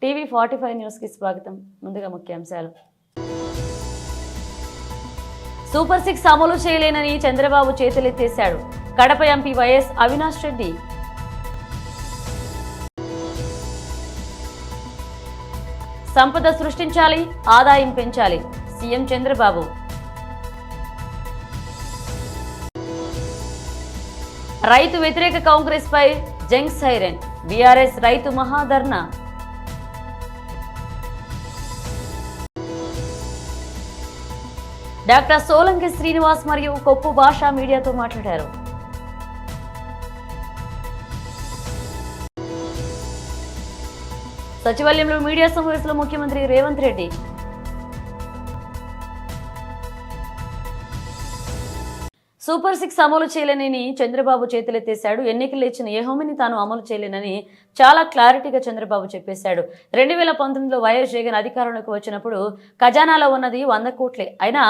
TV 45 న్యూస్కి స్వాగతం. ముందుగా ముఖ్యాంశాలు. సూపర్ 6 అమలు చేయలేనని చంద్రబాబు చేతులెత్తేశాడు. Kadapa MP YS Avinash Reddy. సంపద సృష్టించాలి, ఆదాయం పెంచాలి, సీఎం చంద్రబాబు. రైతు వ్యతిరేక కాంగ్రెస్ పై జంగ్ సైరన్. బీఆర్ఎస్ రైతు మహాధర్నా. డాక్టర్ సోలంకి శ్రీనివాస్ మరియు కొప్పు భాష మీడియాతో మాట్లాడారు. సచివాలయంలో మీడియా సమావేశంలో ముఖ్యమంత్రి రేవంత్ రెడ్డి. సూపర్ 6 అమలు చేయలేనని చంద్రబాబు చేతులెత్తేశాడు. ఎన్నికలు ఇచ్చిన ఏ హామీని తాను అమలు చేయలేనని చాలా క్లారిటీగా చంద్రబాబు చెప్పేశాడు. 2019లో వైఎస్ జగన్ అధికారంలోకి వచ్చినప్పుడు ఖజానాలో ఉన్నది 100 కోట్లే. అయినా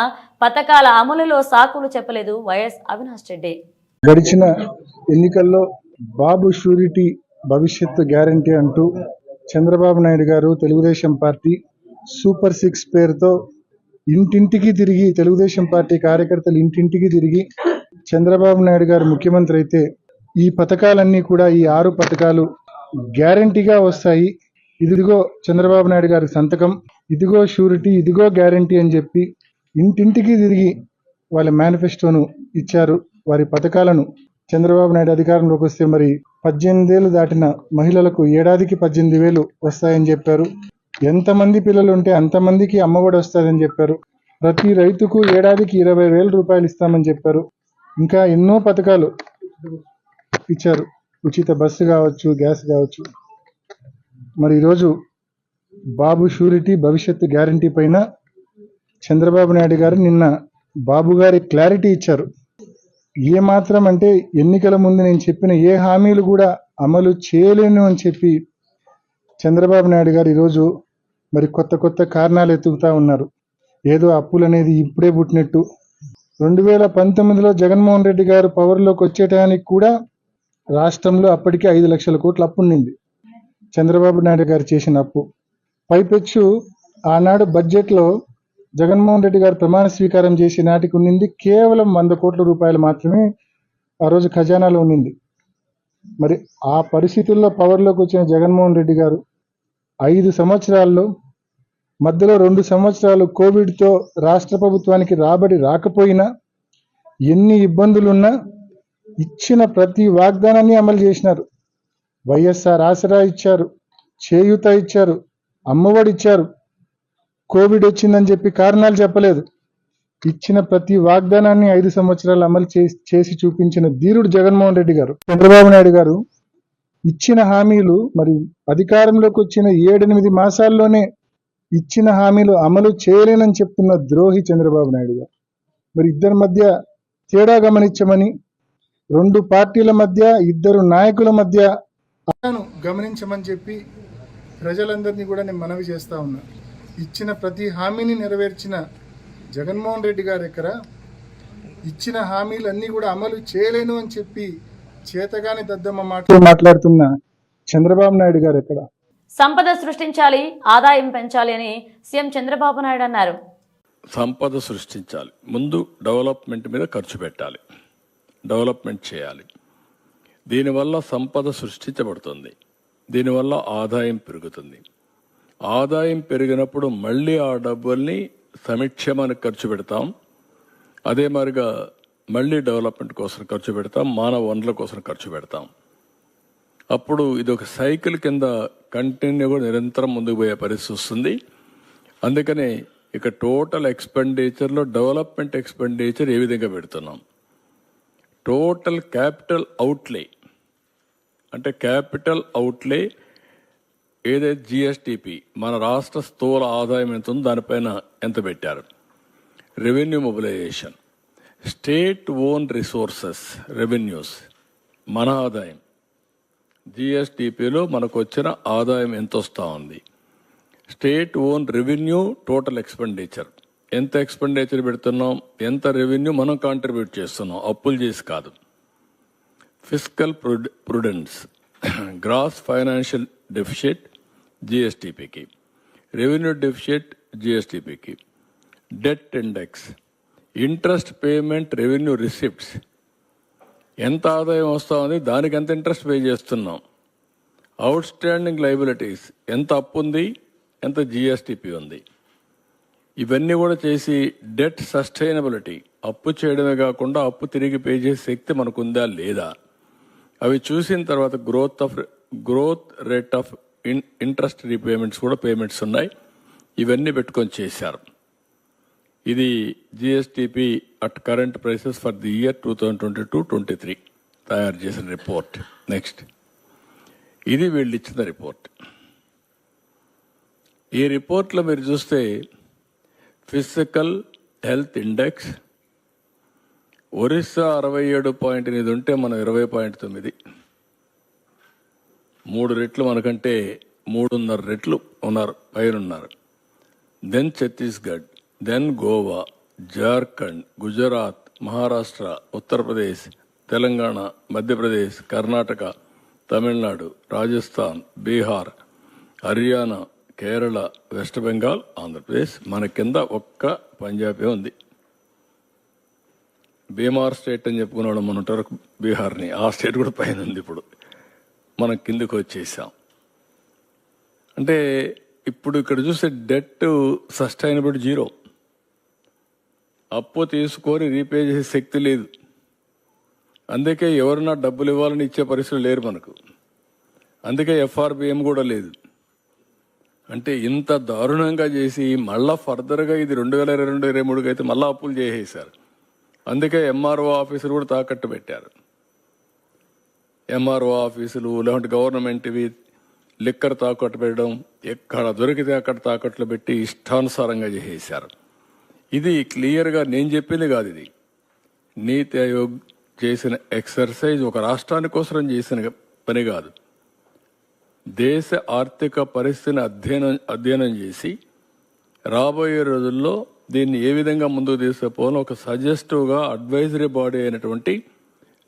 పథకాల అమలులో సాకులు చెప్పలేదు వైఎస్ అవినాష్ రెడ్డి. గడిచిన ఎన్నికల్లో బాబు షూరిటీ భవిష్యత్తు గ్యారంటీ అంటూ చంద్రబాబు నాయుడు గారు తెలుగుదేశం పార్టీ సూపర్ 6 పేరుతో ఇంటింటికి తిరిగి, తెలుగుదేశం పార్టీ కార్యకర్తలు ఇంటింటికి తిరిగి చంద్రబాబు నాయుడు గారు ముఖ్యమంత్రి అయితే ఈ పథకాలన్నీ కూడా, ఈ 6 పథకాలు గ్యారంటీగా వస్తాయి, ఇదిగో చంద్రబాబు నాయుడు గారి సంతకం, ఇదిగో షూరిటీ, ఇదిగో గ్యారంటీ అని చెప్పి ఇంటింటికి తిరిగి వాళ్ళ మేనిఫెస్టోను ఇచ్చారు. వారి పథకాలను చంద్రబాబు నాయుడు అధికారంలోకి వస్తే మరి 18 ఏళ్ళు దాటిన మహిళలకు ఏడాదికి 18,000 వస్తాయని చెప్పారు. ఎంతమంది పిల్లలు ఉంటే అంతమందికి అమ్మఒడి వస్తుందని చెప్పారు. ప్రతి రైతుకు ఏడాదికి 20,000 రూపాయలు ఇస్తామని చెప్పారు. ఇంకా ఎన్నో పథకాలు ఇచ్చారు. ఉచిత బస్సు కావచ్చు, గ్యాస్ కావచ్చు. మరి ఈరోజు బాబు షూరిటీ భవిష్యత్తు గ్యారంటీ పైన చంద్రబాబు నాయుడు గారు నిన్న బాబు గారి క్లారిటీ ఇచ్చారు. ఏ మాత్రం అంటే ఎన్నికల ముందు నేను చెప్పిన ఏ హామీలు కూడా అమలు చేయలేను అని చెప్పి చంద్రబాబు నాయుడు గారు ఈరోజు మరి కొత్త కొత్త కారణాలు ఎత్తుకుతా ఉన్నారు. ఏదో అప్పులు అనేది ఇప్పుడే పుట్టినట్టు. 2019లో జగన్మోహన్ రెడ్డి గారు పవర్లోకి వచ్చేటానికి కూడా రాష్ట్రంలో అప్పటికే 5 లక్షల కోట్ల అప్పు ఉండింది. చంద్రబాబు నాయుడు గారు చేసిన అప్పు పైపెచ్చు ఆనాడు బడ్జెట్లో జగన్మోహన్ రెడ్డి గారు ప్రమాణ స్వీకారం చేసే నాటికి ఉండింది కేవలం 100 కోట్ల రూపాయలు మాత్రమే ఆ రోజు ఖజానాలో ఉండింది. మరి ఆ పరిస్థితుల్లో పవర్లోకి వచ్చిన జగన్మోహన్ రెడ్డి గారు 5 సంవత్సరాల్లో మధ్యలో 2 సంవత్సరాలు కోవిడ్తో రాష్ట్ర ప్రభుత్వానికి రాబడి రాకపోయినా, ఎన్ని ఇబ్బందులున్నా ఇచ్చిన ప్రతి వాగ్దానాన్ని అమలు చేసినారు. వైఎస్ఆర్ ఆసరా ఇచ్చారు, చేయూత ఇచ్చారు, అమ్మఒడి ఇచ్చారు. కోవిడ్ వచ్చిందని చెప్పి కారణాలు చెప్పలేదు. ఇచ్చిన ప్రతి వాగ్దానాన్ని 5 సంవత్సరాలు అమలు చేసి చూపించిన ధీరుడు జగన్మోహన్ రెడ్డి గారు. చంద్రబాబు నాయుడు గారు ఇచ్చిన హామీలు మరి అధికారంలోకి వచ్చిన 7-8 మాసాల్లోనే ఇచ్చిన హామీలు అమలు చేయలేనని చెప్తున్న ద్రోహి చంద్రబాబు నాయుడు గారు. మరి ఇద్దరి మధ్య తేడా గమనించమని, 2 పార్టీల మధ్య, 2 నాయకుల మధ్య గమనించమని చెప్పి ప్రజలందరినీ కూడా నేను మనవి చేస్తా ఉన్నా. ఇచ్చిన ప్రతి హామీని నెరవేర్చిన జగన్మోహన్ రెడ్డి గారి దగ్గర ఇచ్చిన హామీలన్నీ కూడా అమలు చేయలేను అని చెప్పి చేతగాని దద్దమ్మ మాట్లాడుతున్న చంద్రబాబు నాయుడు గారు ఎక్కడ? సంపద సృష్టించాలి, ఆదాయం పెంచాలి అని సీఎం చంద్రబాబు నాయుడు అన్నారు. సంపద సృష్టించాలి, ముందు డెవలప్మెంట్ మీద ఖర్చు పెట్టాలి, డెవలప్మెంట్ చేయాలి. దీనివల్ల సంపద సృష్టించబడుతుంది, దీనివల్ల ఆదాయం పెరుగుతుంది. ఆదాయం పెరిగినప్పుడు మళ్ళీ ఆ డబ్బుల్ని సంక్షేమానికి ఖర్చు పెడతాం, అదే మాదిరిగా మళ్ళీ డెవలప్మెంట్ కోసం ఖర్చు పెడతాం, మానవ వనరుల కోసం ఖర్చు పెడతాం. అప్పుడు ఇది ఒక సైకిల్ కింద కంటిన్యూగా నిరంతరం ముందుకు పోయే పరిస్థితి వస్తుంది. అందుకనే ఇక టోటల్ ఎక్స్పెండిచర్లో డెవలప్మెంట్ ఎక్స్పెండిచర్ ఏ విధంగా పెడుతున్నాం, టోటల్ క్యాపిటల్ అవుట్లే అంటే క్యాపిటల్ అవుట్లే ఏదైతే జిఎస్టిపి మన రాష్ట్ర స్థూల ఆదాయం ఎంత ఉందో దానిపైన ఎంత పెట్టారు, revenue mobilisation, state own resources revenues, మన ఆదాయం జిఎస్టిపిలో మనకు వచ్చిన ఆదాయం ఎంత వస్తూ ఉంది, state own revenue total expenditure ఎంత ఎక్స్పెండిచర్ పెడుతున్నాం, ఎంత రెవెన్యూ మనం కాంట్రిబ్యూట్ చేస్తున్నాం, అప్పులు చేసి కాదు. Fiscal prudence, gross financial deficit, జిఎస్టిపికి, రెవెన్యూ డెఫిసిట్ జిఎస్టిపికి, debt index, interest payment revenue receipts, ఎంత ఆదాయం వస్తా ఉంది, దానికి ఎంత ఇంట్రెస్ట్ పే చేస్తున్నాం, అవుట్ స్టాండింగ్ లైబిలిటీస్, ఎంత అప్పు ఉంది, ఎంత జిఎస్టిపి ఉంది, ఇవన్నీ కూడా చేసి డెట్ సస్టైనబిలిటీ, అప్పు చేయడమే కాకుండా అప్పు తిరిగి పే చేసే శక్తి మనకుందా లేదా, అవి చూసిన తర్వాత growth rate of interest repayments కూడా పేమెంట్స్ ఉన్నాయి. ఇవన్నీ పెట్టుకొని చేశారు. ఇది GSTP at current prices for the year 2022-23 తయారు చేసిన రిపోర్ట్. నెక్స్ట్, ఇది వీళ్ళు ఇచ్చిన రిపోర్ట్. ఈ రిపోర్ట్లో మీరు చూస్తే ఫిజికల్ హెల్త్ ఇండెక్స్ ఒరిస్సా 67.8 ఉంటే మనం 20.9, 3 రెట్లు మనకంటే 3.5 రెట్లు పైనున్నారు. Then Chhattisgarh, then Goa, Jharkhand, Gujarat, Maharashtra, Uttar Pradesh, Telangana, Madhya Pradesh, Karnataka, Tamil Nadu, Rajasthan, Bihar, Haryana, Kerala, West Bengal, Andhra Pradesh. మన కింద ఒక్క పంజాబే ఉంది. బీమార్ స్టేట్ అని చెప్పుకున్నాడు మన వరకు బీహార్ని, ఆ స్టేట్ కూడా పైన ఉంది. ఇప్పుడు మనం కిందకు వచ్చేసాం. అంటే ఇప్పుడు ఇక్కడ చూస్తే డెట్ సస్టైనబిలిటీ 0, అప్పు తీసుకొని రీపే చేసే శక్తి లేదు. అందుకే ఎవరన్నా డబ్బులు ఇవ్వాలని ఇచ్చే పరిస్థితులు లేరు మనకు. అందుకే ఎఫ్ఆర్బిఎం కూడా లేదు. అంటే ఇంత దారుణంగా చేసి మళ్ళా ఫర్దర్గా ఇది 2022-23 అయితే మళ్ళా అప్పులు చేసేసారు. అందుకే ఎంఆర్ఓ ఆఫీసులు కూడా తాకట్టు పెట్టారు. ఎంఆర్ఓ ఆఫీసులు లేదంటే గవర్నమెంట్వి లిక్కర్ తాకట్టు పెట్టడం, ఎక్కడ దొరికితే అక్కడ తాకట్లు పెట్టి ఇష్టానుసారంగా చేసేసారు. ఇది క్లియర్గా నేను చెప్పింది కాదు, ఇది నీతి ఆయోగ్ చేసిన ఎక్సర్సైజ్, ఒక రాష్ట్రాని కోసం చేసిన పని కాదు. దేశ ఆర్థిక పరిస్థితిని అధ్యయనం చేసి రాబోయే రోజుల్లో దీన్ని ఏ విధంగా ముందుకు తీసుకుపోవాలో ఒక సజెస్టివ్గా అడ్వైజరీ బాడీ అయినటువంటి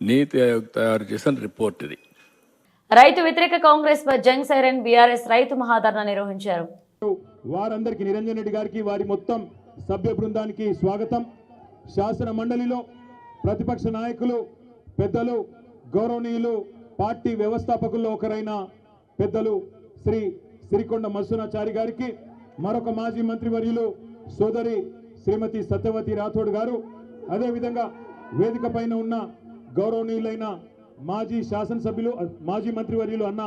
నీతి ఆయోగ్ తయారు చేసిన రిపోర్ట్ ఇది. రైతు వ్యతిరేక కాంగ్రెస్ పై జంగ్ సైరన్ బీఆర్ఎస్ రైతు మహాధర్నా నిర్వహించారు. వారందరికీ, నిరంజన్ రెడ్డి గారికి, వారి మొత్తం సభ్య బృందానికి స్వాగతం. శాసన మండలిలో ప్రతిపక్ష నాయకులు, పెద్దలు, గౌరవనీయులు, పార్టీ వ్యవస్థాపకుల్లో ఒకరైన పెద్దలు శ్రీ సిరికొండ మల్సునాచారి గారికి, మరొక మాజీ మంత్రివర్యులు సోదరి శ్రీమతి సత్యవతి రాథోడ్ గారు, అదేవిధంగా వేదిక పైన ఉన్న గౌరవనీయులైన మాజీ శాసనసభ్యులు, మాజీ మంత్రివర్యులు అన్న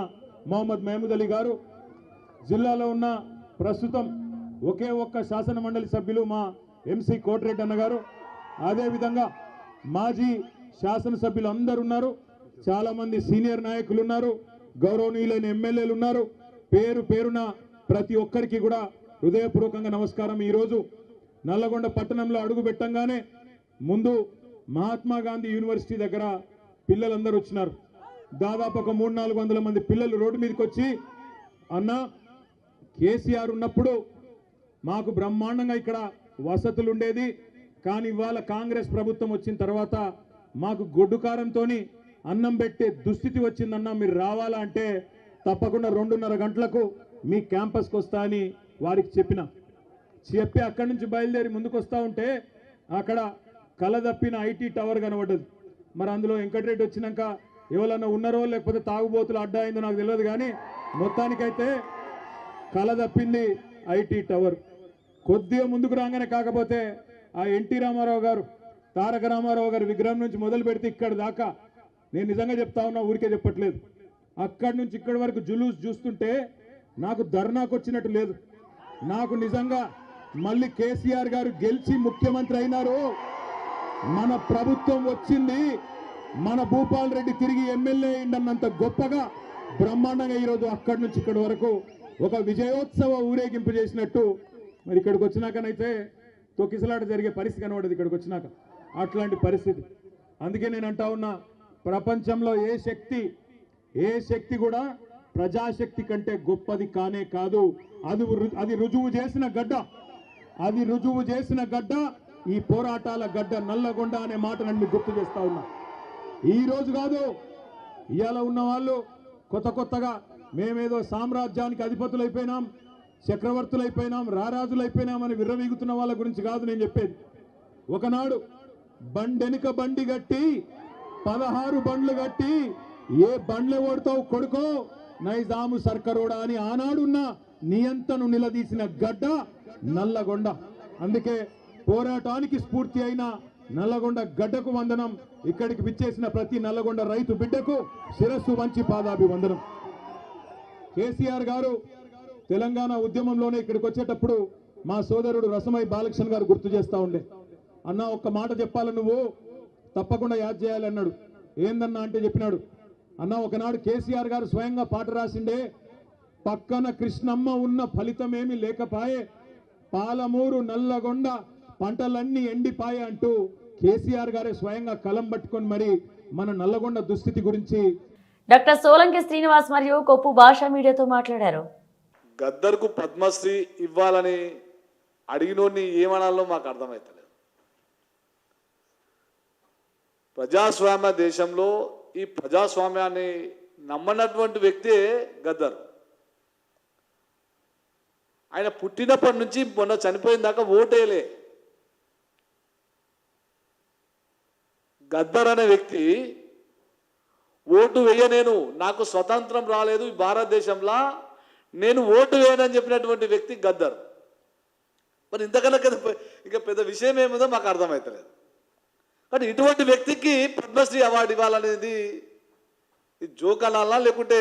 మొహమ్మద్ మహమూద్ అలీ గారు, జిల్లాలో ఉన్న ప్రస్తుతం ఒకే ఒక్క శాసన మండలి సభ్యులు మా ఎంసీ కోటిరెడ్డి అన్న గారు, అదేవిధంగా మాజీ శాసనసభ్యులు అందరు ఉన్నారు, చాలామంది సీనియర్ నాయకులు ఉన్నారు, గౌరవనీయులైన ఎమ్మెల్యేలు ఉన్నారు. పేరు పేరున ప్రతి ఒక్కరికి కూడా హృదయపూర్వకంగా నమస్కారం. ఈరోజు నల్లగొండ పట్టణంలో అడుగు పెట్టంగానే ముందు మహాత్మా గాంధీ యూనివర్సిటీ దగ్గర పిల్లలందరూ వచ్చినారు. దాదాపు ఒక 300-400 మంది పిల్లలు రోడ్డు మీదకి వచ్చి, అన్న కేసీఆర్ ఉన్నప్పుడు మాకు బ్రహ్మాండంగా ఇక్కడ వసతులు ఉండేది, కానీ ఇవాళ కాంగ్రెస్ ప్రభుత్వం వచ్చిన తర్వాత మాకు గొడ్డుకారంతో అన్నం పెట్టే దుస్థితి వచ్చిందన్నా, మీరు రావాలా అంటే తప్పకుండా 2:30 గంటలకు మీ క్యాంపస్కి వస్తా అని వారికి చెప్పి అక్కడి నుంచి బయలుదేరి ముందుకు వస్తూ ఉంటే అక్కడ కలదప్పిన ఐటీ టవర్ కనబడ్డది. మరి అందులో వెంకటరెడ్డి వచ్చినాక ఎవరన్నా ఉన్నారో లేకపోతే తాగుబోతులు అడ్డా అయిందో నాకు తెలియదు, కానీ మొత్తానికైతే కలదప్పింది ఐటీ టవర్. కొద్దిగా ముందుకు రాగానే కాకపోతే ఆ ఎన్టీ రామారావు గారు, తారక రామారావు గారి విగ్రహం నుంచి మొదలు పెడితే ఇక్కడ దాకా, నేను నిజంగా చెప్తా ఉన్నా, ఊరికే చెప్పట్లేదు, అక్కడి నుంచి ఇక్కడి వరకు జులూస్ చూస్తుంటే నాకు ధర్నాకు వచ్చినట్టు లేదు. నాకు నిజంగా మళ్ళీ కేసీఆర్ గారు గెలిచి ముఖ్యమంత్రి అయినారు, మన ప్రభుత్వం వచ్చింది, మన భూపాల్ రెడ్డి తిరిగి ఎమ్మెల్యే అయిందన్నంత గొప్పగా బ్రహ్మాండంగా ఈరోజు అక్కడి నుంచి ఇక్కడి వరకు ఒక విజయోత్సవ ఊరేగింపు చేసినట్టు. మరి ఇక్కడికి వచ్చినాకనైతే తొక్కిసలాట జరిగే పరిస్థితి కనబడదు ఇక్కడికి వచ్చినాక, అట్లాంటి పరిస్థితి. అందుకే నేను అంటా ఉన్నా, ప్రపంచంలో ఏ శక్తి కూడా ప్రజాశక్తి కంటే గొప్పది కానే కాదు. అది రుజువు చేసిన గడ్డ ఈ పోరాటాల గడ్డ నల్లగొండ అనే మాట నన్ను గుర్తు చేస్తా ఉన్నా. ఈ రోజు కాదు, ఇవాళ ఉన్న వాళ్ళు కొత్తగా మేమేదో సామ్రాజ్యానికి అధిపతులైపోయినాం, చక్రవర్తులైపోయినాం, రారాజులైపోయినామని విర్రవీగుతున్న వాళ్ళ గురించి కాదు నేను చెప్పేది. ఒకనాడు బండెనుక బండి గట్టి 16 బండ్లు గట్టి ఏ బండ్లు ఓడతావు కొడుకో నైజాము సర్కరోడా అని ఆనాడున్న నియంతను నిలదీసిన గడ్డ నల్లగొండ. అందుకే పోరాటానికి స్ఫూర్తి అయిన నల్లగొండ గడ్డకు వందనం. ఇక్కడికి విచ్చేసిన ప్రతి నల్లగొండ రైతు బిడ్డకు శిరస్సు వంచి పాదాభివందనం. కేసీఆర్ గారు తెలంగాణ ఉద్యమంలోనే ఇక్కడికి వచ్చేటప్పుడు మా సోదరుడు రసమై బాలకృష్ణ గారు గుర్తు చేస్తా ఉండే, అన్న ఒక్క మాట చెప్పాలి నువ్వు తప్పకుండా యాద్ చేయాలి అన్నాడు. ఏందన్నా అంటే చెప్పినాడు, అన్న ఒకనాడు కేసీఆర్ గారు స్వయంగా పాట రాసిండే, పక్కన కృష్ణమ్మ ఉన్న ఫలితమేమి లేకపాయే, పాలమూరు నల్లగొండ పంటలన్నీ ఎండిపాయే అంటూ కేసీఆర్ గారే స్వయంగా కలం పట్టుకొని మరి మన నల్లగొండ దుస్థితి గురించి డాక్టర్ సోలంకి శ్రీనివాస్ మరియు కొప్పు భాషా మీడియాతో మాట్లాడారు. గద్దర్కు పద్మశ్రీ ఇవ్వాలని అడిగినోడిని ఏమనాలో మాకు అర్థమవుతలేదు. ప్రజాస్వామ్య దేశంలో ఈ ప్రజాస్వామ్యాన్ని నమ్మనటువంటి వ్యక్తే గద్దర్. ఆయన పుట్టినప్పటి నుంచి మొన్న చనిపోయిన దాకా ఓటేలే. గద్దర్ అనే వ్యక్తి ఓటు వేయనేను, నాకు స్వతంత్రం రాలేదు ఈ భారతదేశంలో, నేను ఓటు వేయనని చెప్పినటువంటి వ్యక్తి గద్దర్. మరి ఇంతకన్నా ఇంకా పెద్ద విషయం ఏముందో మాకు అర్థమవుతలేదు. కానీ ఇటువంటి వ్యక్తికి పద్మశ్రీ అవార్డు ఇవ్వాలనేది ఇది జోక్ అనాలా, లేకుంటే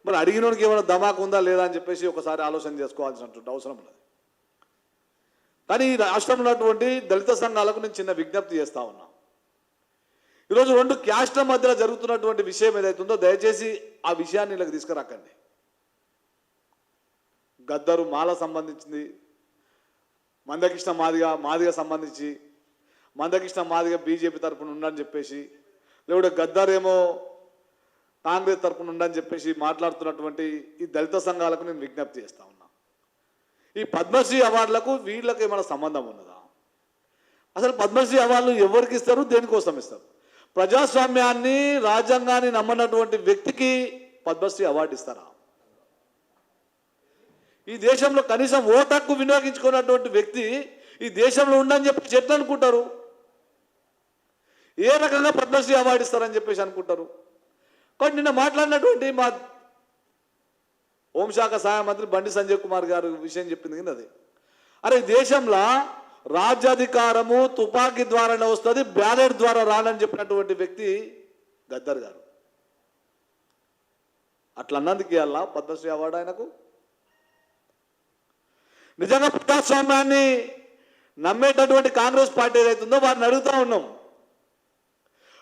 మరి అడిగినోడికి ఏమైనా ధమాకు ఉందా లేదా అని చెప్పేసి ఒకసారి ఆలోచన చేసుకోవాల్సినటువంటి అవసరం ఉన్నది. కానీ ఈ రాష్ట్రంలో ఉన్నటువంటి దళిత సంఘాలకు నేను చిన్న విజ్ఞప్తి చేస్తా ఉన్నా. ఈరోజు 2 క్యాస్ట్ల మధ్యలో జరుగుతున్నటువంటి విషయం ఏదైతుందో దయచేసి ఆ విషయాన్ని ఇలాగ తీసుకురాకండి. గద్దరు మాల సంబంధించింది, మందకృష్ణ మాదిగ సంబంధించి మందకృష్ణ మాదిగ బీజేపీ తరఫున ఉండని చెప్పేసి, లేకుంటే గద్దర్ ఏమో కాంగ్రెస్ తరఫున ఉండని చెప్పేసి మాట్లాడుతున్నటువంటి ఈ దళిత సంఘాలకు నేను విజ్ఞప్తి చేస్తా ఉన్నా. ఈ పద్మశ్రీ అవార్డులకు వీళ్ళకి ఏమైనా సంబంధం ఉన్నదా? అసలు పద్మశ్రీ అవార్డులు ఎవరికి ఇస్తారు, దేనికోసం ఇస్తారు? ప్రజాస్వామ్యాన్ని రాజ్యాంగాన్ని నమ్మనటువంటి వ్యక్తికి పద్మశ్రీ అవార్డు ఇస్తారా? ఈ దేశంలో కనీసం ఓటు హక్కు వినియోగించుకున్నటువంటి వ్యక్తి ఈ దేశంలో ఉండని చెప్పి ఎట్లా అనుకుంటారు? ఏ రకంగా పద్మశ్రీ అవార్డు ఇస్తారని చెప్పేసి అనుకుంటారు? కానీ నిన్న మాట్లాడినటువంటి మా హోంశాఖ సహాయ మంత్రి బండి సంజయ్ కుమార్ గారు విషయం చెప్పింది కదా, అది అరే దేశంలో రాజ్యాధికారము తుపాకీ ద్వారానే వస్తుంది, బ్యాలెట్ ద్వారా రానని చెప్పినటువంటి వ్యక్తి గద్దర్ గారు. అట్లా అన్నందుకు ఇవ్వాలా పద్మశ్రీ అవార్డు ఆయనకు? నిజంగా ప్రజాస్వామ్యాన్ని నమ్మేటటువంటి కాంగ్రెస్ పార్టీ ఏదైతుందో వారిని అడుగుతా ఉన్నాం,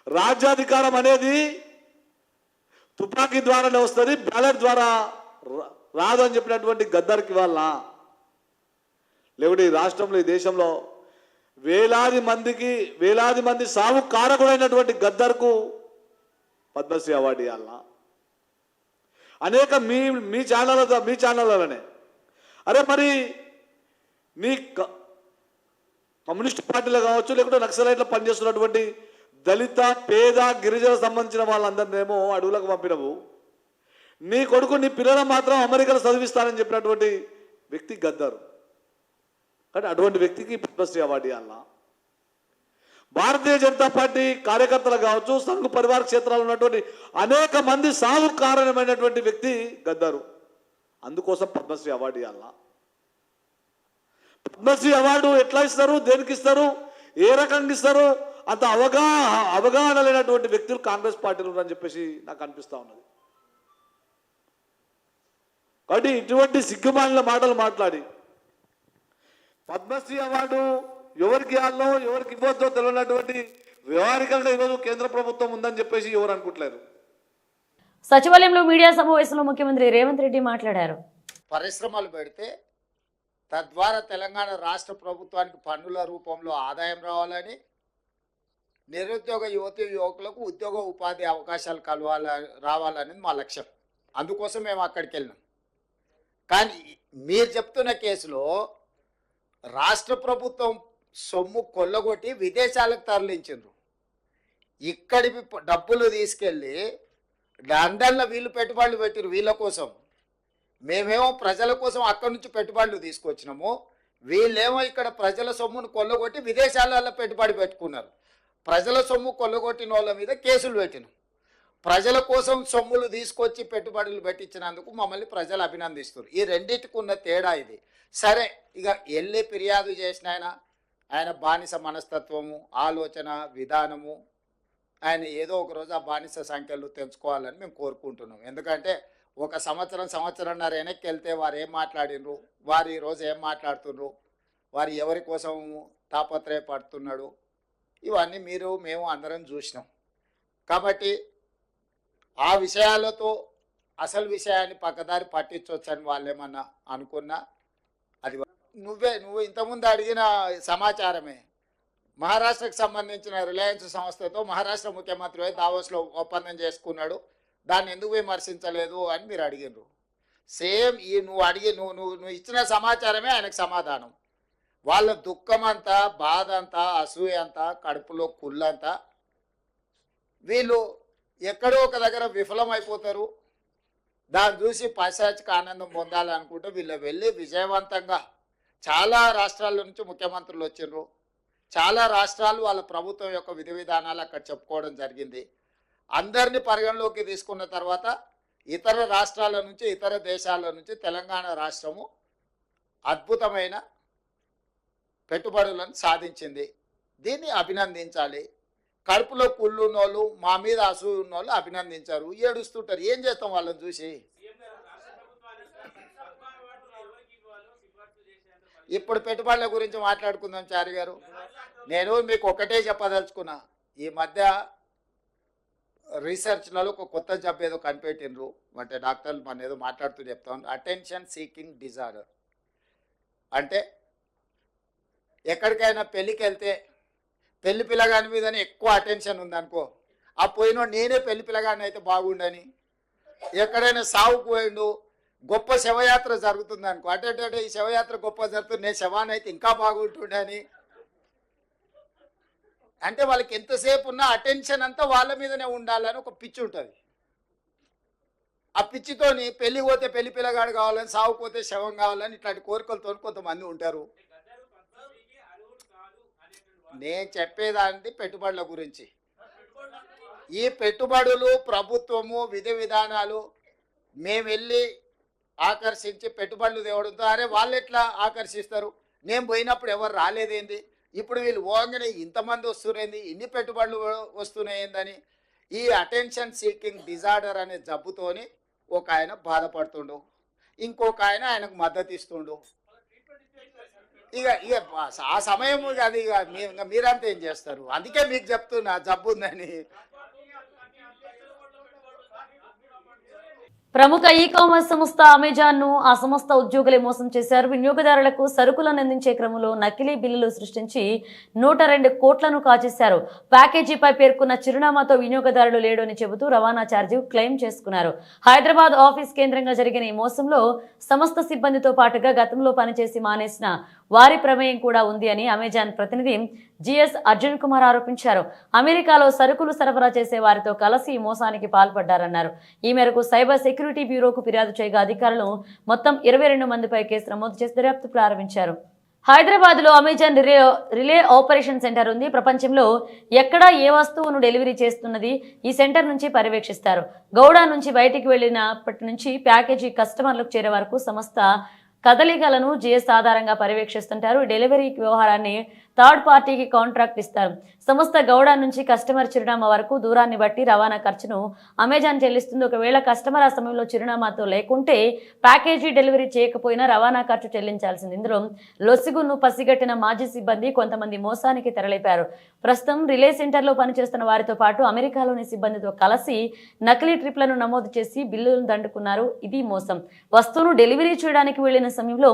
రాజ్యాధికారం అనేది తుపాకీ ద్వారానే వస్తుంది, బ్యాలెట్ ద్వారా రాదు అని చెప్పినటువంటి గద్దర్కి వాళ్ళ, లేకుంటే ఈ రాష్ట్రంలో ఈ దేశంలో వేలాది మంది సాగు కారకుడైనటువంటి గద్దర్కు పద్మశ్రీ అవార్డు ఇవ్వాలా? అనేక మీ ఛానళ్ళలోనే అరే మరి నీ కమ్యూనిస్ట్ పార్టీలో కావచ్చు, లేకుంటే నక్సలైట్లో పనిచేస్తున్నటువంటి దళిత పేద గిరిజన సంబంధించిన వాళ్ళందరినేమో అడవులకు పంపినవు, నీ కొడుకు నీ పిల్లలను మాత్రం అమెరికాలో చదివిస్తానని చెప్పినటువంటి వ్యక్తి గద్దరు. కానీ అటువంటి వ్యక్తికి పద్మశ్రీ అవార్డు ఇవ్వాలా? భారతీయ జనతా పార్టీ కార్యకర్తలు కావచ్చు, సంఘ పరివార క్షేత్రాలు ఉన్నటువంటి అనేక మంది సాగు కారణమైనటువంటి వ్యక్తి గద్దరు. అందుకోసం పద్మశ్రీ అవార్డు ఇవ్వాలా? పద్మశ్రీ అవార్డు ఎట్లా ఇస్తారు, దేనికి ఇస్తారు, ఏ రకంగా ఇస్తారు, అంత అవగాహన లేనటువంటి వ్యక్తులు కాంగ్రెస్ పార్టీలు ఉన్నారని చెప్పేసి నాకు అనిపిస్తూ ఉన్నది. కాబట్టి ఇటువంటి సిగ్గుమాలిన మాటలు మాట్లాడి పద్మశ్రీ అవార్డు ఎవరికి ఇవ్వాలో ఎవరికి ఇవ్వద్దో తెలియనటువంటి వ్యవహారికంగా ఈరోజు కేంద్ర ప్రభుత్వం ఉందని చెప్పేసి ఎవరు అనుకుంటలేరు. సచివాలయంలో మీడియా సమావేశంలో ముఖ్యమంత్రి రేవంత్ రెడ్డి మాట్లాడారు. పరిశ్రమలు పెడితే తద్వారా తెలంగాణ రాష్ట్ర ప్రభుత్వానికి పన్నుల రూపంలో ఆదాయం రావాలని, నిరుద్యోగ యువకులకు ఉద్యోగ ఉపాధి అవకాశాలు రావాలనేది మా లక్ష్యం. అందుకోసం మేము అక్కడికి వెళ్ళినాం. కానీ మీరు చెప్తున్న కేసులో రాష్ట్ర ప్రభుత్వం సొమ్ము కొల్లగొట్టి విదేశాలకు తరలించారు. ఇక్కడి డబ్బులు తీసుకెళ్ళి లండన్లో వీళ్ళు పెట్టుబడులు పెట్టిరు వీళ్ళ కోసం, మేమేమో ప్రజల కోసం అక్కడి నుంచి పెట్టుబడులు తీసుకొచ్చినాము, వీళ్ళేమో ఇక్కడ ప్రజల సొమ్మును కొల్లగొట్టి విదేశాలలో పెట్టుబడి పెట్టుకున్నారు. ప్రజల సొమ్ము కొల్లగొట్టిన వాళ్ళ మీద కేసులు పెట్టినాం. ప్రజల కోసం సొమ్ములు తీసుకొచ్చి పెట్టుబడులు పెట్టించినందుకు మమ్మల్ని ప్రజలు అభినందిస్తారు. ఈ రెండింటికి ఉన్న తేడా ఇది. సరే, ఇక వెళ్ళి ఫిర్యాదు చేసిన ఆయన బానిస మనస్తత్వము, ఆలోచన విధానము, ఆయన ఏదో ఒక రోజు ఆ బానిస సంఖ్యలు తెంచుకోవాలని మేము కోరుకుంటున్నాం. ఎందుకంటే ఒక సంవత్సరంన్నర వెనక్కి వెళ్తే వారు ఏం మాట్లాడినరు, వారు ఈరోజు ఏం మాట్లాడుతున్నారు, వారు ఎవరి కోసం తాపత్రయపడుతున్నాడు, ఇవన్నీ మేము అందరం చూసినాం. కాబట్టి ఆ విషయాలతో అసలు విషయాన్ని పక్కదారి పట్టించవచ్చని వాళ్ళు ఏమన్నా అనుకున్నా అది నువ్వు ఇంతకుముందు అడిగిన సమాచారమే. మహారాష్ట్రకు సంబంధించిన రిలయన్స్ సంస్థతో మహారాష్ట్ర ముఖ్యమంత్రి దావోస్లో ఒప్పందం చేసుకున్నాడు, దాన్ని ఎందుకు విమర్శించలేదు అని మీరు అడిగినారు. సేమ్ ఈ నువ్వు ఇచ్చిన సమాచారమే ఆయనకు సమాధానం. వాళ్ళ దుఃఖం అంతా, బాధ అంతా, అసూయ అంతా, కడుపులో కుళ్ళంతా, వీళ్ళు ఎక్కడో ఒక దగ్గర విఫలమైపోతారు. దాన్ని చూసి పైశాచిక ఆనందం పొందాలనుకుంటే వీళ్ళు వెళ్ళి విజయవంతంగా చాలా రాష్ట్రాల నుంచి ముఖ్యమంత్రులు వచ్చిండ్రు, చాలా రాష్ట్రాలు వాళ్ళ ప్రభుత్వం యొక్క విధి విధానాలు అక్కడ చెప్పుకోవడం జరిగింది. అందరినీ పరిగణలోకి తీసుకున్న తర్వాత ఇతర రాష్ట్రాల నుంచి, ఇతర దేశాల నుంచి తెలంగాణ రాష్ట్రము అద్భుతమైన పెట్టుబడులను సాధించింది. దీన్ని అభినందించాలి. కడుపులో కుళ్ళున్నోళ్ళు, మా మీద అసూయ ఉన్నోళ్ళు అభినందించారు, ఏడుస్తుంటారు. ఏం చేస్తాం వాళ్ళని చూసి? ఇప్పుడు పెట్టుబడుల గురించి మాట్లాడుకుందాం చారి గారు. నేను మీకు ఒకటే చెప్పదలుచుకున్నా, ఈ మధ్య రీసెర్చ్లలో ఒక కొత్త జబ్బు ఏదో కనిపెట్టినరు, అంటే డాక్టర్లు మన ఏదో మాట్లాడుతూ చెప్తాం, అటెన్షన్ సీకింగ్ డిజార్డర్. అంటే ఎక్కడికైనా పెళ్ళికి వెళ్తే పెళ్లి పిల్లగాని మీదనే ఎక్కువ అటెన్షన్ ఉందనుకో, ఆ పోయినో నేనే పెళ్లి పిల్లగాని అయితే బాగుండని, ఎక్కడైనా సావుకు పోయిండు, గొప్ప శవయాత్ర జరుగుతుంది అనుకో, అటే ఈ శవయాత్ర గొప్ప జరుగుతుంది, నేను శవాన్ని అయితే ఇంకా బాగుంటుండని. అంటే వాళ్ళకి ఎంతసేపు ఉన్న అటెన్షన్ అంతా వాళ్ళ మీదనే ఉండాలని ఒక పిచ్చి ఉంటుంది. ఆ పిచ్చితోని పెళ్లి పోతే పెళ్లి పిల్లగాడు కావాలని, సావుపోతే శవం కావాలని ఇట్లాంటి కోరికలతో కొంతమంది ఉంటారు. నేను చెప్పేదాన్ని పెట్టుబడుల గురించి. ఈ పెట్టుబడులు ప్రభుత్వము విధి విధానాలు మేము వెళ్ళి ఆకర్షించి పెట్టుబడులు తేవడంతో, అరే వాళ్ళు ఎట్లా ఆకర్షిస్తారు, నేను పోయినప్పుడు ఎవరు రాలేదేంది, ఇప్పుడు వీళ్ళు పోగానే ఇంతమంది వస్తున్నాయింది, ఇన్ని పెట్టుబడులు వస్తున్నాయిందని ఈ అటెన్షన్ సీకింగ్ డిజార్డర్ అనే జబ్బుతోని ఒక ఆయన బాధపడుతుండు, ఇంకొక ఆయన ఆయనకు మద్దతు ఇస్తుండు. ఇక ఆ సమయం అది మీరంతా ఏం చేస్తారు? అందుకే మీకు చెప్తున్నా జబ్బు ఉందని. ప్రముఖ ఈ కామర్స్ సంస్థ అమెజాన్ ను ఆ సంస్థ ఉద్యోగులే మోసం చేశారు. వినియోగదారులకు సరుకులను అందించే క్రమంలో నకిలీ బిల్లులు సృష్టించి 102 కోట్లను కాజేశారు. ప్యాకేజీపై పేర్కొన్న చిరునామాతో వినియోగదారులు లేడు అని చెబుతూ రవాణా ఛార్జీ క్లెయిమ్ చేసుకున్నారు. హైదరాబాద్ ఆఫీస్ కేంద్రంగా జరిగిన ఈ మోసంలో సంస్థ సిబ్బందితో పాటుగా గతంలో పనిచేసి మానేసిన వారి ప్రమేయం కూడా ఉంది అని అమెజాన్ ప్రతినిధి జిఎస్ అర్జున్ కుమార్ ఆరోపించారు. అమెరికాలో సరుకులు సరఫరా చేసే వారితో కలిసి ఈ మోసానికి పాల్పడ్డారన్నారు. ఈ మేరకు సైబర్ సెక్యూరిటీ బ్యూరోకు ఫిర్యాదు చేయగా అధికారులు మొత్తం 22 మందిపై కేసు నమోదు చేసి దర్యాప్తు ప్రారంభించారు. హైదరాబాద్ లో అమెజాన్ రిలే ఆపరేషన్ సెంటర్ ఉంది. ప్రపంచంలో ఎక్కడా ఏ వస్తువును డెలివరీ చేస్తున్నది ఈ సెంటర్ నుంచి పర్యవేక్షిస్తారు. గౌడా నుంచి బయటికి వెళ్ళినప్పటి నుంచి ప్యాకేజీ కస్టమర్లకు చేరే వరకు సంస్థ కదలికలను జిఎస్ ఆధారంగా పర్యవేక్షిస్తుంటారు. డెలివరీ వ్యవహారాన్ని థర్డ్ పార్టీకి కాంట్రాక్ట్ ఇస్తారు. సంస్థ గౌడా నుంచి కస్టమర్ చిరునామా వరకు దూరాన్ని బట్టి రవాణా ఖర్చును అమెజాన్ చెల్లిస్తుంది. ఒకవేళ కస్టమర్ ఆ సమయంలో చిరునామాతో లేకుంటే ప్యాకేజీ డెలివరీ చేయకపోయినా రవాణా ఖర్చు చెల్లించాల్సింది. ఇందులో లొసిగును పసిగట్టిన మాజీ సిబ్బంది కొంతమంది మోసానికి తెరలేపారు. ప్రస్తుతం రిలే సెంటర్లో పనిచేస్తున్న వారితో పాటు అమెరికాలోని సిబ్బందితో కలిసి నకిలీ ట్రిప్లను నమోదు చేసి బిల్లులను దండుకున్నారు. ఇది మోసం. వస్తువును డెలివరీ చేయడానికి వెళ్లిన సమయంలో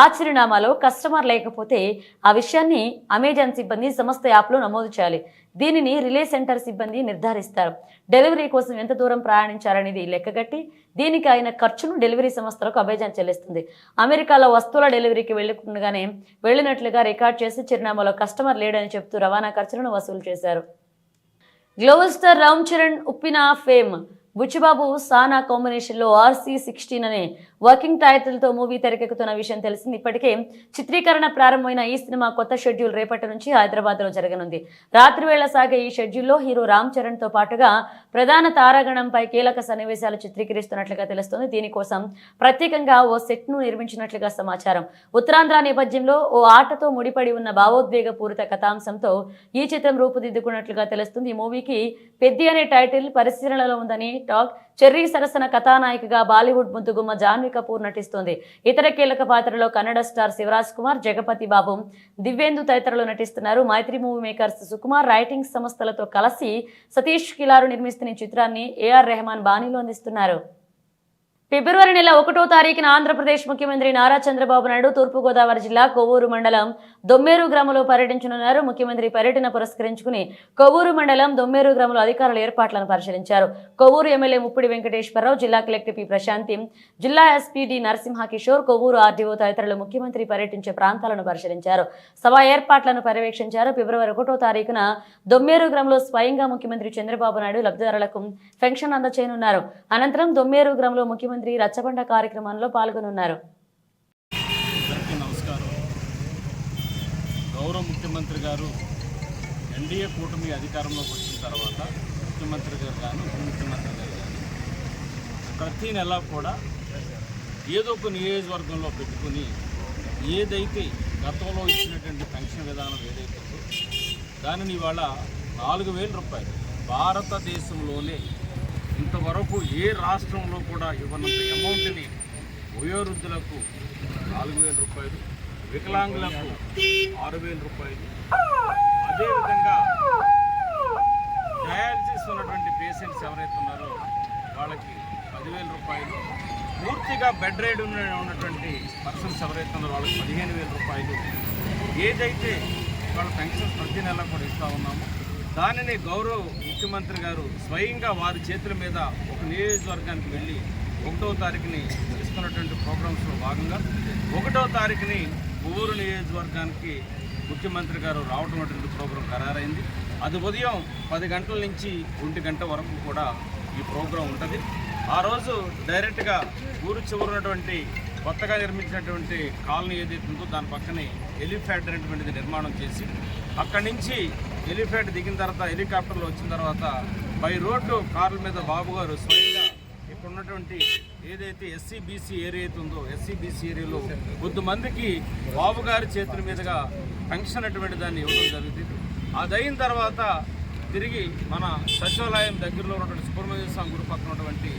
ఆ చిరునామాలో కస్టమర్ లేకపోతే ఆ విషయాన్ని అమెజాన్ సిబ్బంది సంస్థ యాప్లో నమోదు చేయాలి. దీనిని రిలే సెంటర్ సిబ్బంది నిర్ధారిస్తారు. డెలివరీ కోసం ఎంత దూరం ప్రయాణించారనేది లెక్కగట్టి దీనికి అయిన ఖర్చును డెలివరీ సంస్థలకు అమెజాన్ చెల్లిస్తుంది. అమెరికాలో వస్తువుల డెలివరీకి వెళ్ళినట్లుగా రికార్డ్ చేసి చిరునామాలో కస్టమర్ లేడని చెబుతూ రవాణా ఖర్చులను వసూలు చేశారు. Global star Ram Charan Uppena fame Buchibabu Sana కాంబినేషన్లో RC-16 అనే వర్కింగ్ టైటిల్తో మూవీ తెరకెక్కుతున్న విషయం తెలిసింది. ఇప్పటికే చిత్రీకరణ ప్రారంభమైన ఈ సినిమా కొత్త షెడ్యూల్ రేపటి నుంచి హైదరాబాద్లో జరగనుంది. రాత్రి వేళ సాగే ఈ షెడ్యూల్లో హీరో రామ్ చరణ్తో పాటుగా ప్రధాన తారాగణంపై కీలక సన్నివేశాలు చిత్రీకరిస్తున్నట్లుగా తెలుస్తోంది. దీనికోసం ప్రత్యేకంగా ఓ సెట్ను నిర్మించినట్లుగా సమాచారం. ఉత్తరాంధ్ర నేపథ్యంలో ఓ ఆటతో ముడిపడి ఉన్న భావోద్వేగపూరిత కథాంశంతో ఈ చిత్రం రూపుదిద్దుకున్నట్లుగా తెలుస్తుంది. ఈ మూవీకి పెద్ది అనే టైటిల్ పరిశీలనలో ఉందని టాక్. చెర్రీ సరసన కథానాయికగా బాలీవుడ్ ముద్దుగుమ్మ జాన్వీ కపూర్ నటిస్తోంది. ఇతర కీలక పాత్రలో కన్నడ స్టార్ శివరాజ్ కుమార్, జగపతి బాబు, దివ్యేందు తదితరులు నటిస్తున్నారు. మైత్రి మూవీ మేకర్స్ సుకుమార్ రైటింగ్ సంస్థలతో కలిసి సతీష్ కిలారు నిర్మిస్తున్న ఈ చిత్రాన్ని AR రెహమాన్ బాణీలో అందిస్తున్నారు. ఫిబ్రవరి నెల 1వ తారీఖున ఆంధ్రప్రదేశ్ ముఖ్యమంత్రి నారా చంద్రబాబు నాయుడు తూర్పుగోదావరి జిల్లా కొవ్వూరు మండలం దొమ్మేరు గ్రామంలో పర్యటించనున్నారు. ముఖ్యమంత్రి పర్యటన పురస్కరించుకుని కొవ్వూరు మండలం దొమ్మేరు గ్రామంలో అధికారుల ఏర్పాట్లను పరిశీలించారు. కొవ్వూరు ఎమ్మెల్యే ముప్పిడి వెంకటేశ్వరరావు, జిల్లా కలెక్టర్ పి ప్రశాంతి, జిల్లా SP D Narasimhakishore, Kovvur RDO తదితరులు ముఖ్యమంత్రి పర్యటించే ప్రాంతాలను పరిశీలించారు. సభ ఏర్పాట్లను పర్యవేక్షించారు. ఫిబ్రవరి 1వ తారీఖున దొమ్మేరు గ్రామంలో స్వయంగా ముఖ్యమంత్రి చంద్రబాబు నాయుడు లబ్ధిదారులకు పెన్షన్ అందజేయనున్నారు. అనంతరం దొమ్మేరు గ్రామంలో ముఖ్యమంత్రి రచ్చబండ కార్యక్రమంలో పాల్గొనున్నారు. నమస్కారం. గౌరవ ముఖ్యమంత్రి గారు NDA కూటమి అధికారంలోకి వచ్చిన తర్వాత ముఖ్యమంత్రి గారు కానీ ఉప ముఖ్యమంత్రి గారు కానీ ప్రతి నెల కూడా ఏదో ఒక నియోజకవర్గంలో పెట్టుకుని ఏదైతే గతంలో ఇచ్చినటువంటి పెన్షన్ విధానం ఏదైతే ఉందో దానిని ఇవాళ 4,000 రూపాయలు భారతదేశంలోనే ఇంతవరకు ఏ రాష్ట్రంలో కూడా ఇవ్వనంత అమౌంట్ని వయోవృద్ధులకు 4,000 రూపాయలు, వికలాంగులకు 6,000 రూపాయలు, అదేవిధంగా డయాలసిస్ ఉన్నటువంటి పేషెంట్స్ ఎవరైతే ఉన్నారో వాళ్ళకి 10,000 రూపాయలు, పూర్తిగా బెడ్ రైడ్ ఉన్నటువంటి పర్సన్స్ ఎవరైతే ఉన్నారో వాళ్ళకి 15,000 రూపాయలు, ఏదైతే వాళ్ళ పెన్షన్స్ ప్రతి నెల కూడా ఇస్తూ ఉన్నామో దానిని గౌరవ ముఖ్యమంత్రి గారు స్వయంగా వారి చేతుల మీద ఒక నియోజకవర్గానికి వెళ్ళి 1వ తారీఖుని ఇస్తున్నటువంటి ప్రోగ్రామ్స్లో భాగంగా 1వ తారీఖుని ఊరు నియోజకవర్గానికి ముఖ్యమంత్రి గారు రావడం అటువంటి ప్రోగ్రాం ఖరారైంది. అది ఉదయం 10 గంటల నుంచి 1 గంట వరకు కూడా ఈ ప్రోగ్రాం ఉంటుంది. ఆ రోజు డైరెక్ట్గా ఊరు చివరినటువంటి కొత్తగా నిర్మించినటువంటి కాలనీ ఏదైతే ఉందో దాని పక్కనే హెలిప్యాడ్ అనేటువంటిది నిర్మాణం చేసి అక్కడి నుంచి హెలిప్యాడ్ దిగిన తర్వాత హెలికాప్టర్లో వచ్చిన తర్వాత బై రోడ్డు కార్ల మీద బాబు గారు స్వయంగా ఇక్కడ ఉన్నటువంటి ఏదైతే SC/BC ఏరియా అయితే ఉందో SC/BC ఏరియాలో కొద్దిమందికి బాబు గారి చేతుల మీదుగా పెన్షన్ అటువంటి దాన్ని ఇవ్వడం జరుగుతుంది. అది అయిన తర్వాత తిరిగి మన సచివాలయం దగ్గరలో ఉన్నటువంటి సుబ్రహ్మణ్య స్వామి గుడి పక్కన ఉన్నటువంటి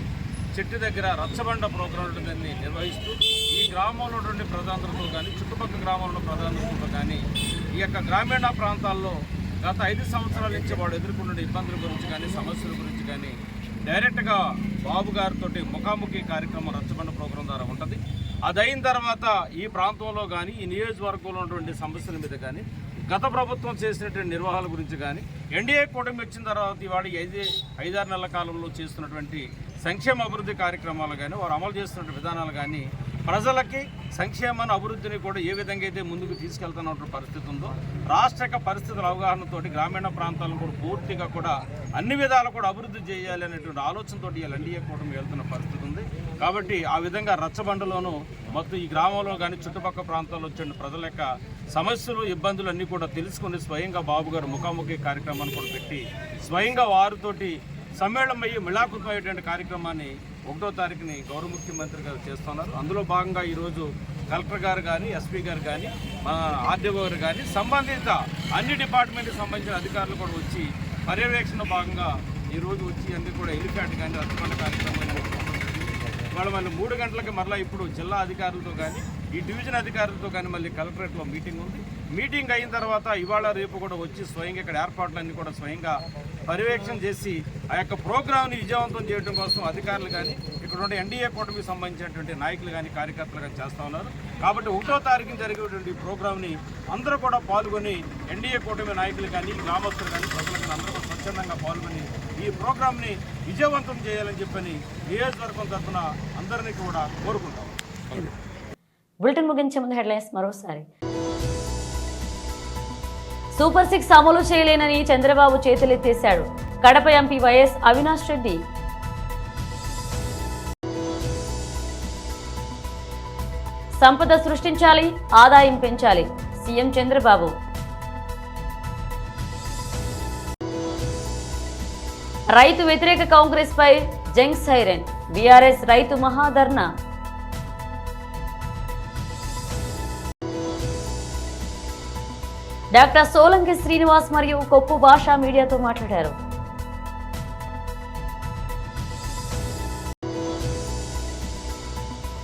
చెట్టు దగ్గర రచ్చబండ ప్రోగ్రాం దాన్ని నిర్వహిస్తూ ఈ గ్రామంలో ఉన్నటువంటి ప్రజలందరితో కానీ చుట్టుపక్కల గ్రామంలో ప్రజలందరితో కానీ ఈ యొక్క గ్రామీణ ప్రాంతాల్లో గత 5 సంవత్సరాల నుంచి వాడు ఎదుర్కొన్న ఇబ్బందుల గురించి కానీ సమస్యల గురించి కానీ డైరెక్ట్గా బాబు గారితో ముఖాముఖి కార్యక్రమం రచ్చబండ ప్రోగ్రాం ద్వారా ఉంటుంది. అది అయిన తర్వాత ఈ ప్రాంతంలో కానీ ఈ నియోజకవర్గంలో ఉన్నటువంటి సమస్యల మీద కానీ గత ప్రభుత్వం చేసినటువంటి నిర్వహణ గురించి కానీ NDA కూటమి వచ్చిన తర్వాత ఇవాళ 5-6 నెలల కాలంలో చేస్తున్నటువంటి సంక్షేమ అభివృద్ధి కార్యక్రమాలు కానీ వారు అమలు చేస్తున్న విధానాలు కానీ ప్రజలకి సంక్షేమాన్ని అభివృద్ధిని కూడా ఏ విధంగా అయితే ముందుకు తీసుకెళ్తున్నటువంటి పరిస్థితి ఉందో రాష్ట్ర పరిస్థితుల అవగాహనతోటి గ్రామీణ ప్రాంతాలను కూడా పూర్తిగా కూడా అన్ని విధాలు కూడా అభివృద్ధి చేయాలి అనేటువంటి ఆలోచనతో NDA కూటమి వెళ్తున్న పరిస్థితి ఉంది. కాబట్టి ఆ విధంగా రచ్చబండలోనూ మొత్తం ఈ గ్రామంలో కానీ చుట్టుపక్కల ప్రాంతాల్లో వచ్చిన ప్రజల యొక్క సమస్యలు ఇబ్బందులు అన్నీ కూడా తెలుసుకుని స్వయంగా బాబు గారు ముఖాముఖి కార్యక్రమాన్ని కూడా పెట్టి స్వయంగా వారితోటి సమ్మేళనమయ్యి మిళాకృతమయ్యేటువంటి కార్యక్రమాన్ని 1వ తారీఖుని గౌరవ ముఖ్యమంత్రి గారు చేస్తున్నారు. అందులో భాగంగా ఈరోజు కలెక్టర్ గారు కానీ SP గారు కానీ మన RDO గారు కానీ సంబంధిత అన్ని డిపార్ట్మెంట్కి సంబంధించిన అధికారులు కూడా వచ్చి పర్యవేక్షణ భాగంగా ఈరోజు వచ్చి అన్ని కూడా హెలిప్యాడ్ కానీ రచ్చబండ కార్యక్రమాన్ని వాళ్ళు మళ్ళీ 3 గంటలకి మరలా ఇప్పుడు జిల్లా అధికారులతో కానీ ఈ డివిజన్ అధికారులతో కానీ మళ్ళీ కలెక్టరేట్లో మీటింగ్ ఉంది. మీటింగ్ అయిన తర్వాత ఇవాళ రేపు కూడా వచ్చి స్వయంగా ఇక్కడ ఏర్పాట్లన్నీ కూడా స్వయంగా పర్యవేక్షణ చేసి ఆ యొక్క ప్రోగ్రామ్ని విజయవంతం చేయడం కోసం అధికారులు కానీ ఇక్కడ ఉన్న NDA కూటమికి సంబంధించినటువంటి నాయకులు కానీ కార్యకర్తలు కానీ చేస్తూ ఉన్నారు. కాబట్టి 1వ తారీఖున జరిగేటువంటి ప్రోగ్రామ్ని అందరూ కూడా పాల్గొని NDA కూటమి నాయకులు కానీ గ్రామస్తులు కానీ ప్రజలు కానీ అందరూ కూడా స్వచ్ఛందంగా పాల్గొని ఈ ప్రోగ్రామ్ని విజయవంతం చేయాలని చెప్పని నియోజకవర్గం తరఫున అందరినీ కూడా కోరుకుంటాం. బులెటిన్ ముగించే ముందు హెడ్లైన్స్ మరోసారి. సూపర్ 6 అమలు చేయలేనని చంద్రబాబు చేతులెత్తేశాడు. Kadapa MP YS Avinash Reddy. సంపద సృష్టించాలి, ఆదాయం పెంచాలి. సీఎం చంద్రబాబు. రైతు వ్యతిరేక కాంగ్రెస్ పై జంగ్ సైరన్. బీఆర్ఎస్ రైతు మహాధర్నా. డాక్టర్ సోలంకి శ్రీనివాస్ మరియు కొప్పు భాష మీడియాతో మాట్లాడారు.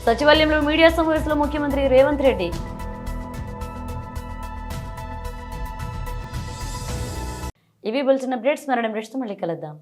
సచివాలయంలో మీడియా సమావేశంలో ముఖ్యమంత్రి రేవంత్ రెడ్డి. ఇవి బులెటిన్ అప్డేట్స్. మరణ మళ్ళీ కలుద్దాం.